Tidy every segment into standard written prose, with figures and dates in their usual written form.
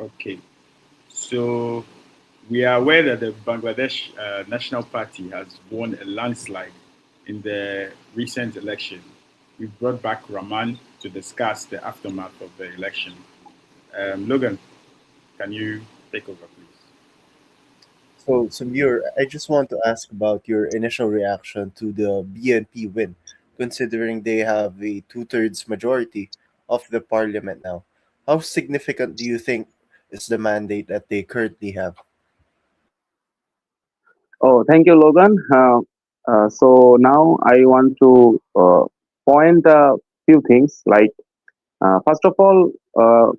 Okay. So we are aware that the Bangladesh National Party has won a landslide in the recent election. We brought back Rahman to discuss the aftermath of the election. Logan, can you take over, please? So, Samir, I just want to ask about your initial reaction to the BNP win, considering they have a two-thirds majority of the parliament now. How significant do you think is the mandate that they currently have? Oh, thank you, Logan. So now I want to point a few things. Like first of all,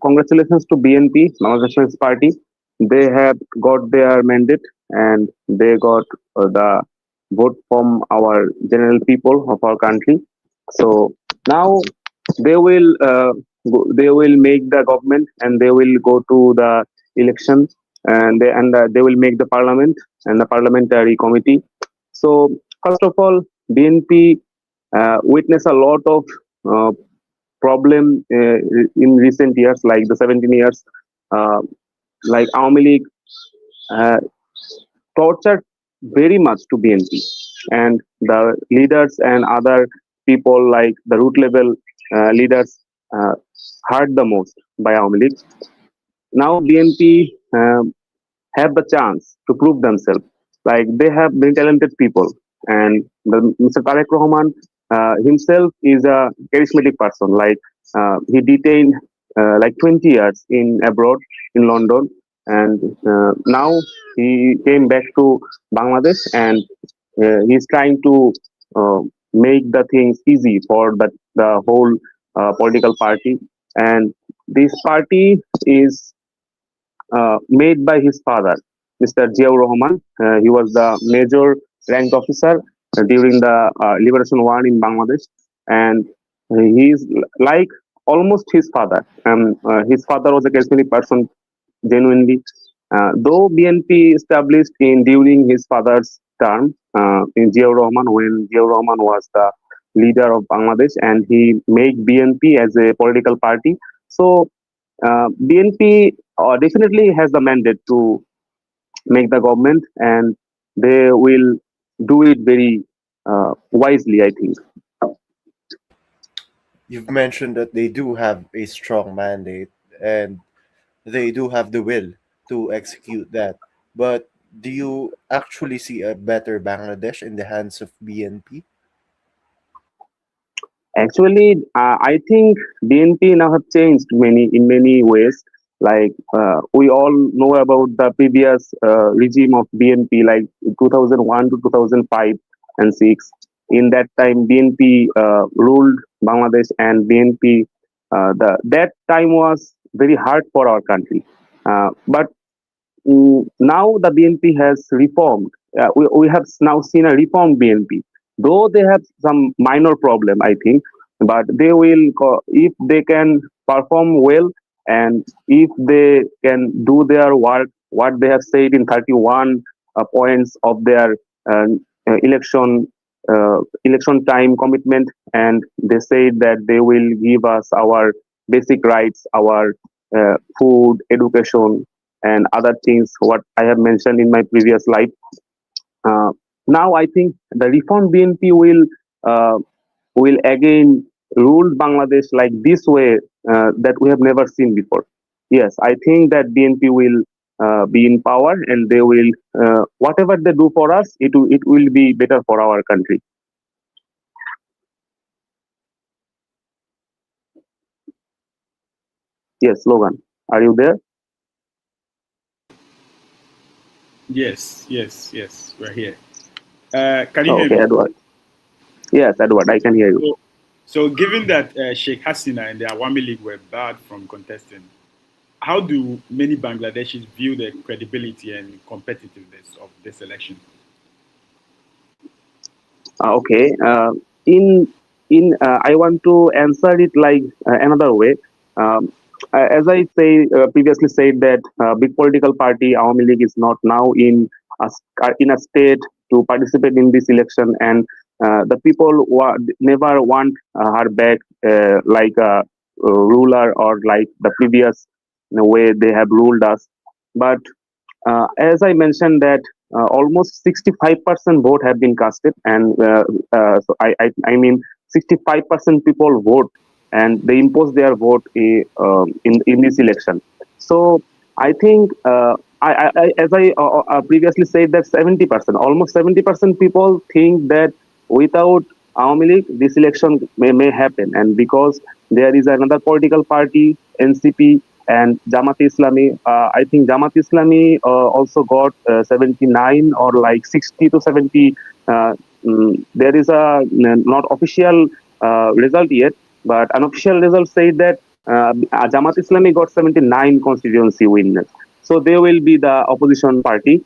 congratulations to BNP, Nationalist Party. They have got their mandate and they got the vote from our general people of our country. So now they will they will make the government and they will go to the election and they will make the parliament and the parliamentary committee. So first of all, BNP witnessed a lot of uh, problem in recent years, like the 17 years, uh, like Army League uh, tortured very much to BNP, and the leaders and other people like the root level leaders uh, hurt the most by Army League. Now BNP have the chance to prove themselves. Like they have very talented people, and Mr. Tarek Rahman himself is a charismatic person. Like he detained like 20 years in abroad in London, and now he came back to Bangladesh, and he's trying to uh, make the things easy for the whole political party. And this party is made by his father, Mr. Ziaur Rahman. He was the major ranked officer during the liberation war in Bangladesh, and he is like almost his father. His father was a charismatic person, genuinely. Though BNP established in during his father's term in Ziaur Rahman, when Ziaur Rahman was the leader of Bangladesh, and he made BNP as a political party. So BNP definitely has the mandate to make the government, and they will do it very wisely, I think. You've mentioned that they do have a strong mandate and they do have the will to execute that. But do you actually see a better Bangladesh in the hands of BNP? Actually, I think BNP now have changed many in many ways. Like we all know about the previous regime of BNP, like 2001 to 2005 and 6. In that time, BNP ruled Bangladesh, and BNP the that time was very hard for our country. But now the BNP has reformed. We have now seen a reformed BNP, though they have some minor problem, I think, but they will, if they can perform well and if they can do their work, what they have said in 31 points of their uh, election election time commitment, and they said that they will give us our basic rights, our food, education, and other things what I have mentioned in my previous life. Uh, Now I think the reform BNP uh, will again rule Bangladesh like this way that we have never seen before. Yes, I think that BNP will be in power, and they will whatever they do for us, it will be better for our country. Yes, Logan, are you there? Yes, yes, yes, we're here. Can you Oh, hear okay, me? Edward. Yes, Edward, I can hear you. So, so given that Sheikh Hasina and the Awami League were barred from contesting, how do many Bangladeshis view the credibility and competitiveness of this election? Okay. In I want to answer it like another way. Um, as I say previously said that big political party Awami League is not now in a state to participate in this election, and the people never want her back like a ruler or like the previous. the way they have ruled us. But as I mentioned that almost 65% vote have been casted, and I mean 65% people vote, and they impose their vote in this election. So I think as I previously said that 70%, almost 70% people think that without Awami League, this election may happen, and because there is another political party, NCP, and Jamaat Islami. I think Jamaat Islami also got 79 or like 60 to 70. Uh, there is a not official result yet, but unofficial result said that Jamaat Islami got 79 constituency wins. So they will be the opposition party.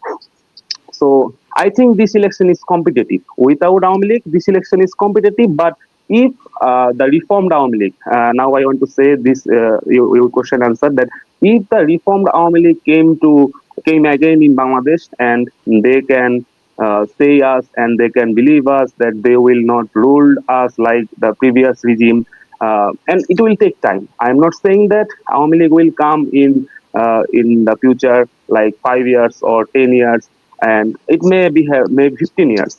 So I think this election is competitive. Without Awami League, this election is competitive. But if the reformed Awami League, now I want to say this, your question answered that if the reformed Awami League came again in Bangladesh and they can say us and they can believe us that they will not rule us like the previous regime, and it will take time. I am not saying that Awami League will come in the future like 5 years or 10 years, and it may be maybe 15 years.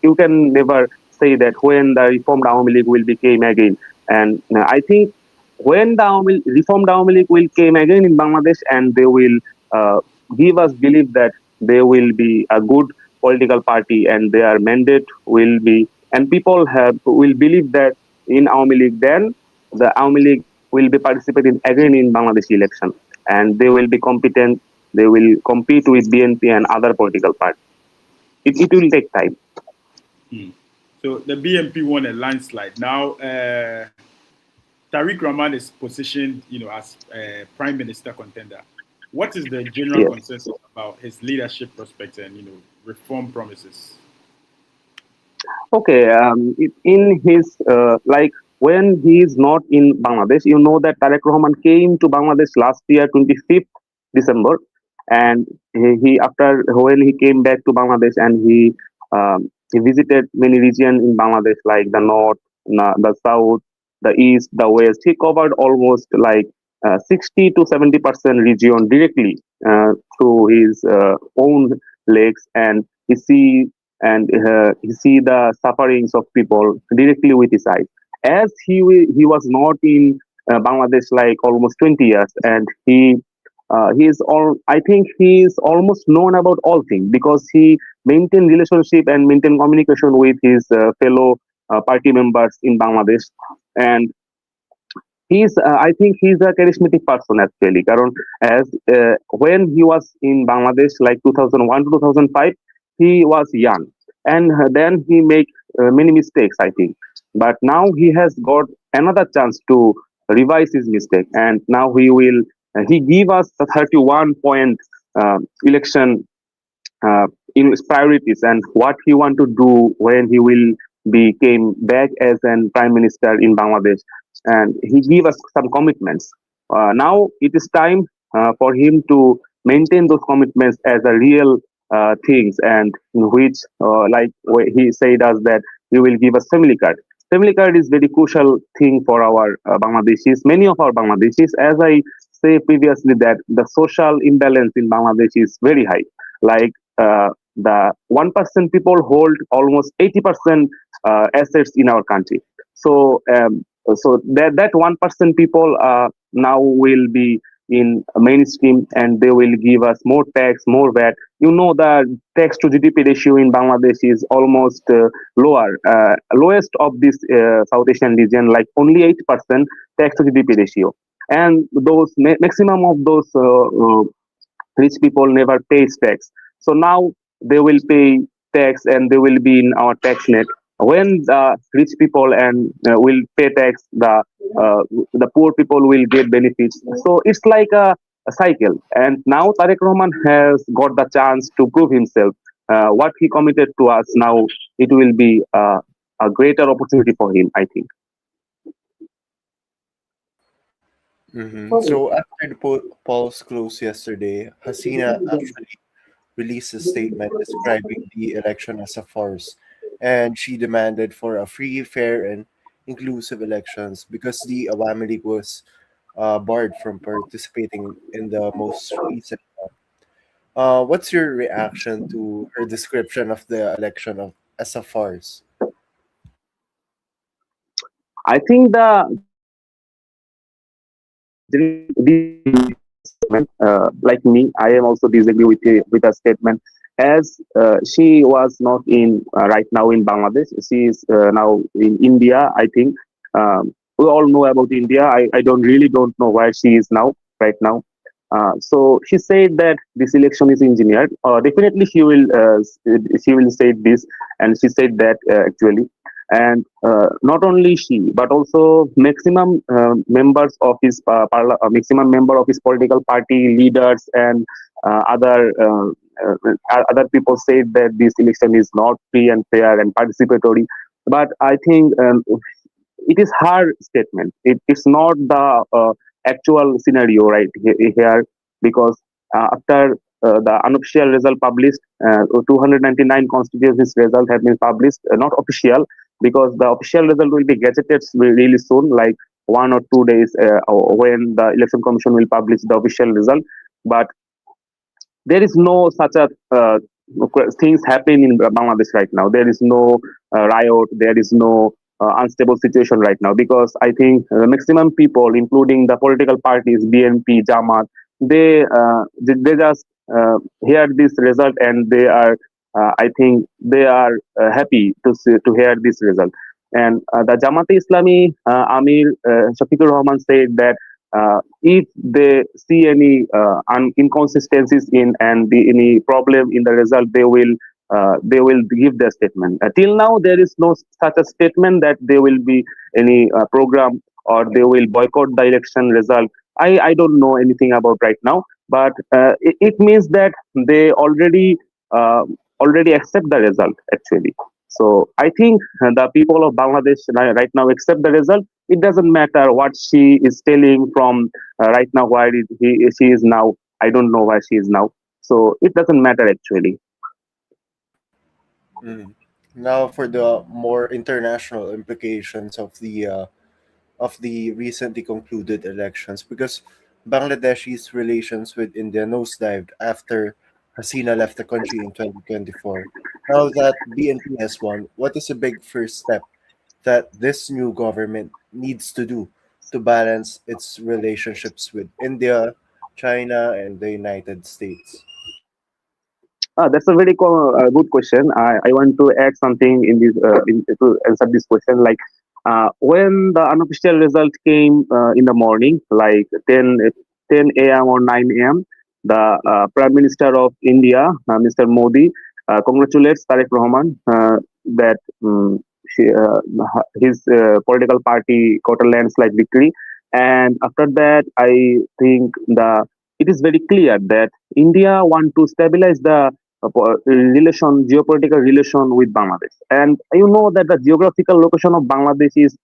You can never say that when the reformed Awami League will become again. And I think when the reformed Awami League will came again in Bangladesh, and they will uh, give us belief that they will be a good political party and their mandate will be, and people have will believe that in Awami League, then the Awami League will be participating again in Bangladesh election, and they will be competent. They will compete with BNP and other political parties. It will take time. Hmm. So the BNP won a landslide. Now, Tariq Rahman is positioned, as prime minister contender. What is the general Yes. consensus about his leadership prospects and reform promises? Okay. In his like when he is not in Bangladesh, you know that Tarek Rahman came to Bangladesh last year, 25th December, and he after when he came back to Bangladesh and he visited many regions in Bangladesh like the north, the south, the east, the west. He covered almost like 60 to 70% region directly through his own legs, and he see the sufferings of people directly with his eyes. As he was not in Bangladesh like almost 20 years, and he is all. I think he is almost known about all things because he maintain relationship and maintain communication with his fellow party members in Bangladesh, and I think he's a charismatic person actually. Karon, as when he was in Bangladesh, like 2001 to 2005, he was young, and then he make many mistakes. I think, but now he has got another chance to revise his mistake, and now he give us the 31 point election in his priorities and what he want to do when he will be came back as an prime minister in Bangladesh, and he gave us some commitments. Now it is time for him to maintain those commitments as a real things, and in which like he said us that he will give us family card. Family card is very crucial thing for our Bangladeshis. Many of our Bangladeshis, as I say previously, that the social imbalance in Bangladesh is very high. Like the 1% people hold almost 80% assets in our country. So that 1% people now will be in mainstream, and they will give us more tax, more VAT. You know the tax to GDP ratio in Bangladesh is almost lower, lowest of this South Asian region, like only 8% tax to GDP ratio, and those maximum of those rich people never pays tax. So now they will pay tax and they will be in our tax net. When the rich people and will pay tax, the poor people will get benefits. So it's like a cycle. And now Tariq Rahman has got the chance to prove himself. What he committed to us now, it will be a greater opportunity for him, I think. So after the polls closed yesterday, Hasina actually released a statement describing the election as a farce, and she demanded for a free, fair, and inclusive elections because the Awami League was barred from participating in the most recent one. What's your reaction to her description of the election as a farce? I think the general disagree with the statement. Like me, I am also disagree with the statement, as she was not in right now in Bangladesh. She is now in India. I think we all know about India. I don't know where she is now right now. So she said that this election is engineered. Definitely, she will say this, and she said that actually. And not only she, but also maximum members of his maximum member of his political party leaders and other people said that this election is not free and fair and participatory. But I think it is her statement. It's not the actual scenario here, because after the unofficial result published, 299 constituencies result have been published, not official, because the official result will be gazetted really soon, like 1 or 2 days when the election commission will publish the official result. But there is no such a things happen in Bangladesh right now. There is no riot. There is no unstable situation right now, because I think the maximum people, including the political parties, BNP, Jamaat, they just hear this result, and they are I think they are happy to hear this result. And the Jamaat Islami Amir Shafiqur Rahman said that if they see any inconsistencies in and any problem in the result, they will give their statement. Till now, there is no such a statement that there will be any program or they will boycott the election result. I don't know anything about right now, but it means that they uh, already accept the result actually. So I think the people of Bangladesh right now accept the result. It doesn't matter what she is telling from right now where she is now. I don't know where she is now, so it doesn't matter actually. Mm. Now, for the more international implications of the recently concluded elections, because Bangladesh's relations with India nosedived after Hasina left the country in 2024. Now that BNP has won, what is a big first step that this new government needs to do to balance its relationships with India, China, and the United States? That's a very good question. I want to add something in this to answer this question. Like when the unofficial result came in the morning, like 10 a.m. or 9 a.m., the Prime Minister of India, Mr. Modi, congratulates Tariq Rahman that his political party got a landslide victory. And after that, I think it is very clear that India want to stabilize the geopolitical relation with Bangladesh. And you know that the geographical location of Bangladesh is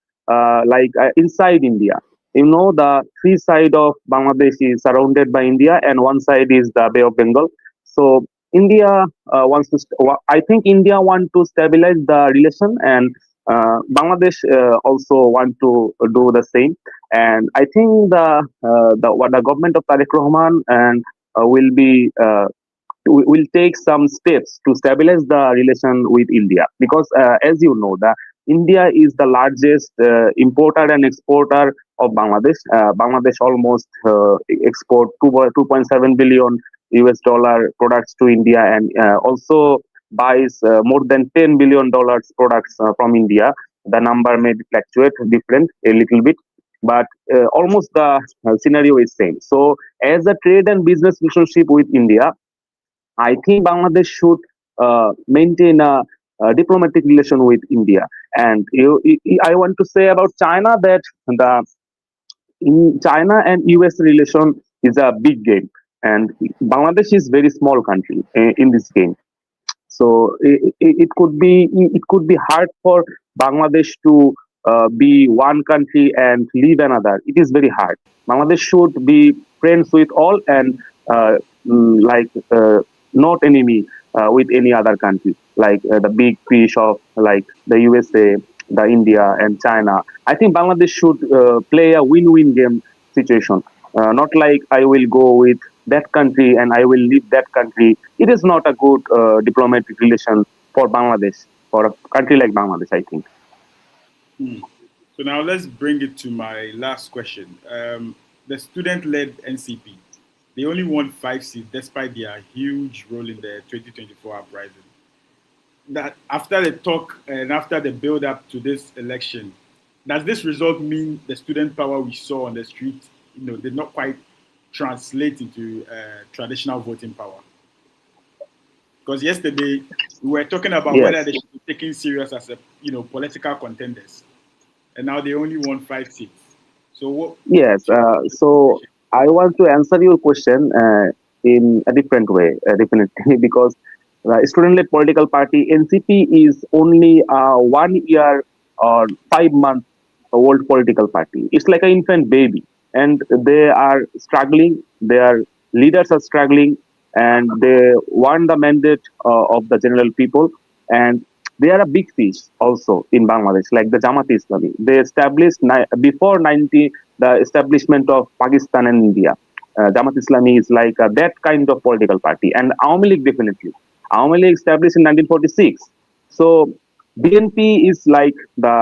inside India. You know, the three side of Bangladesh is surrounded by India, and one side is the Bay of Bengal. So India I think India want to stabilize the relation, and Bangladesh also want to do the same. And I think the government of Tariq Rahman and will take some steps to stabilize the relation with India, because as you know, the India is the largest importer and exporter of Bangladesh. Bangladesh almost export 2.7 billion US dollar products to India, and also buys more than $10 billion products from India. The number may fluctuate different a little bit, but almost the scenario is same. So as a trade and business relationship with India, I think Bangladesh should maintain a diplomatic relation with India. And I want to say about China that the in China and US relation is a big game, and Bangladesh is very small country in this game. So it could be hard for Bangladesh to be one country and leave another. It is very hard. Bangladesh should be friends with all, and uh, like not enemy with any other country, like the big fish of like the USA, the India and China. I think Bangladesh should play a win-win game situation. Not like I will go with that country and I will leave that country. It is not a good diplomatic relation for Bangladesh, for a country like Bangladesh, I think. Hmm. So now let's bring it to my last question. The student-led NCP, they only won 5 seats despite their huge role in the 2024 uprising. That after the talk and after the build-up to this election, does this result mean the student power we saw on the street, did not quite translate into traditional voting power? Because yesterday we were talking about whether Yes, they should be taken serious as a political contenders, and now they only won 5 seats. So what yes. should So I want to answer your question in a different way, definitely, because student-led political party (NCP) is only a 1 year or 5 month old political party. It's like an infant baby, and they are struggling. Their leaders are struggling, and they want the mandate of the general people. And they are a big fish also in Bangladesh, like the Jamaat Islami. They established before 90 the establishment of Pakistan and India. Jamaat Islami is like that kind of political party, and Awami League definitely. Awami League established in 1946. So BNP is like the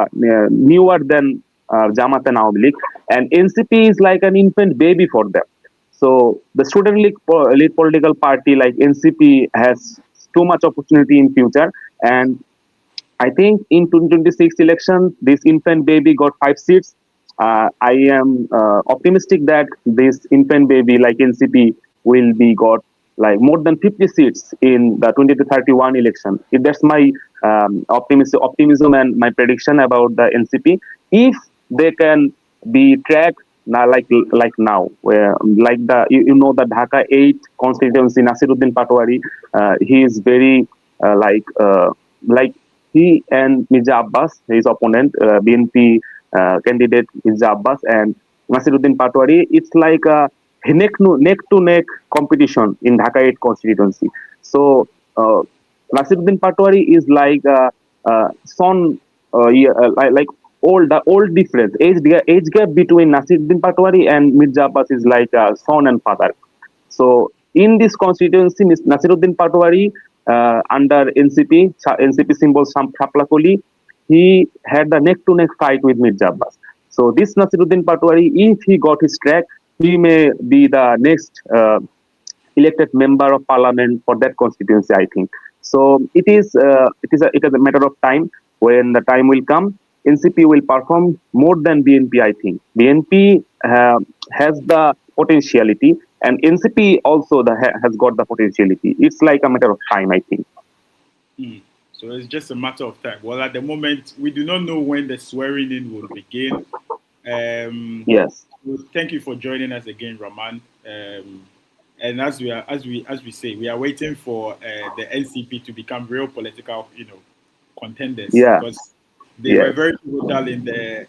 newer than Jamaat and Awami League, and NCP is like an infant baby for them. So the student league political party like NCP has too much opportunity in future, and I think in 2026 election, this infant baby got 5 seats. I am optimistic that this infant baby like NCP will be got like more than 50 seats in the 20 to 31 election. That's my optimism and my prediction about the NCP. If they can be tracked now, like now, where like you know the Dhaka 8 constituency, Nasiruddin Patwari, he is very like he and Mirza Abbas, his opponent, BNP candidate Mirza Abbas and Nasiruddin Patwari, it's like a neck to neck competition in Dhaka 8 constituency. So Nasiruddin Patwari is like son, yeah, like old difference. Age gap between Nasiruddin Patwari and Mirza Abbas is like son and father. So in this constituency, Nasiruddin Patwari under NCP symbol Saplakoli, he had a neck-to-neck fight with Mirza Abbas. So this Nasiruddin Patwari, if he got his track, he may be the next elected member of parliament for that constituency. I think so. It is a matter of time. When the time will come, NCP will perform more than BNP. I think BNP has the potentiality, and NCP also has got the potentiality. It's like a matter of time. I think. Hmm. So it's just a matter of time. Well, at the moment, we do not know when the swearing in will begin. Um, Yes. so thank you for joining us again, Raman. And as we say, we are waiting for the NCP to become real political, contenders Yeah. because they were Yes. very pivotal in the,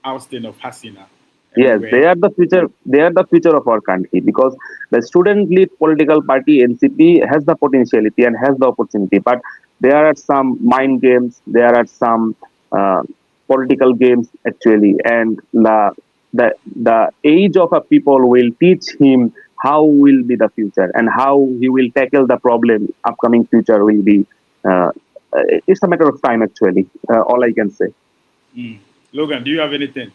ousting of Hasina, and we Yes, were they are the future. They are the future of our country because the student-led political party (NCP) has the potentiality and has the opportunity, but there are some mind games. There are some uh, political games actually, and the age of a people will teach him how will be the future and how he will tackle the problem. Upcoming future will be. Uh, it's a matter of time actually. All I can say. mm. Logan, do you have anything?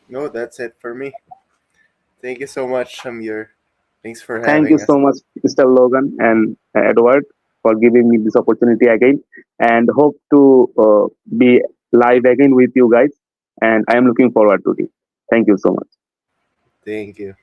No, that's it for me. Thank you so much, Shamir. Thanks for Thank you having us. so much, Mr. Logan and Edward, for giving me this opportunity again, and hope to be live again with you guys. And I am looking forward to it. Thank you so much. Thank you.